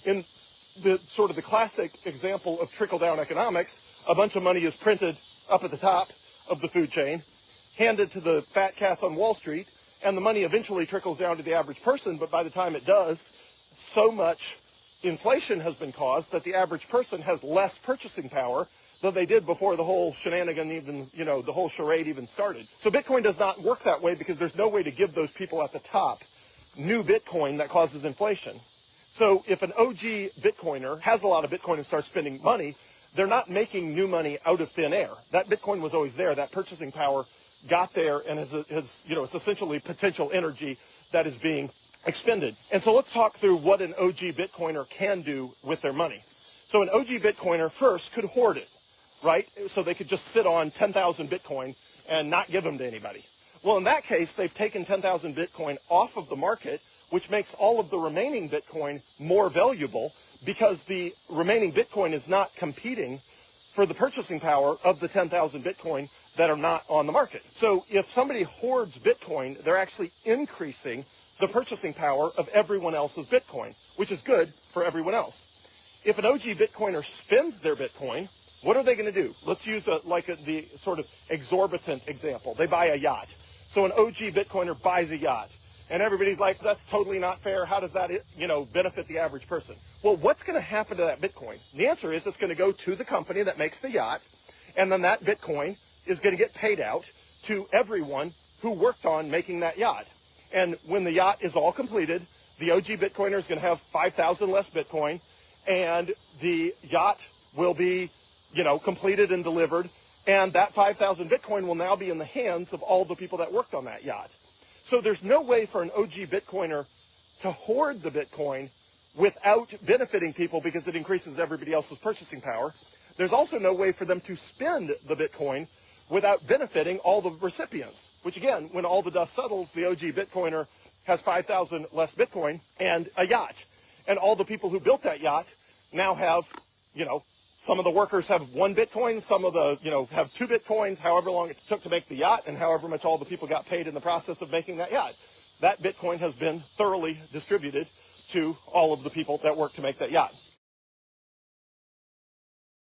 in the sort of the classic example of trickle-down economics, a bunch of money is printed up at the top of the food chain, handed to the fat cats on Wall Street, and the money eventually trickles down to the average person, but by the time it does, so much inflation has been caused that the average person has less purchasing power than they did before the whole shenanigan even, the whole charade even started. So Bitcoin does not work that way because there's no way to give those people at the top new Bitcoin that causes inflation. So if an OG Bitcoiner has a lot of Bitcoin and starts spending money, they're not making new money out of thin air. That Bitcoin was always there. That purchasing power got there and it's essentially potential energy that is being expended. And so let's talk through what an OG Bitcoiner can do with their money. So an OG Bitcoiner first could hoard it, right? So they could just sit on 10,000 Bitcoin and not give them to anybody. Well, in that case, they've taken 10,000 Bitcoin off of the market, which makes all of the remaining Bitcoin more valuable because the remaining Bitcoin is not competing for the purchasing power of the 10,000 Bitcoin that are not on the market. So if somebody hoards Bitcoin, they're actually increasing the purchasing power of everyone else's Bitcoin, which is good for everyone else. If an OG Bitcoiner spends their Bitcoin, what are they going to do? Let's use the sort of exorbitant example. They buy a yacht. So an OG Bitcoiner buys a yacht. And everybody's like, that's totally not fair. How does that, benefit the average person? Well, what's going to happen to that Bitcoin? The answer is it's going to go to the company that makes the yacht. And then that Bitcoin is going to get paid out to everyone who worked on making that yacht. And when the yacht is all completed, the OG Bitcoiner is going to have 5,000 less Bitcoin. And the yacht will be, completed and delivered. And that 5,000 Bitcoin will now be in the hands of all the people that worked on that yacht. So there's no way for an OG Bitcoiner to hoard the Bitcoin without benefiting people because it increases everybody else's purchasing power. There's also no way for them to spend the Bitcoin without benefiting all the recipients, which again, when all the dust settles, the OG Bitcoiner has 5,000 less Bitcoin and a yacht. And all the people who built that yacht now have, some of the workers have 1 Bitcoin, some of the, have 2 Bitcoins, however long it took to make the yacht, and however much all the people got paid in the process of making that yacht. That Bitcoin has been thoroughly distributed to all of the people that worked to make that yacht.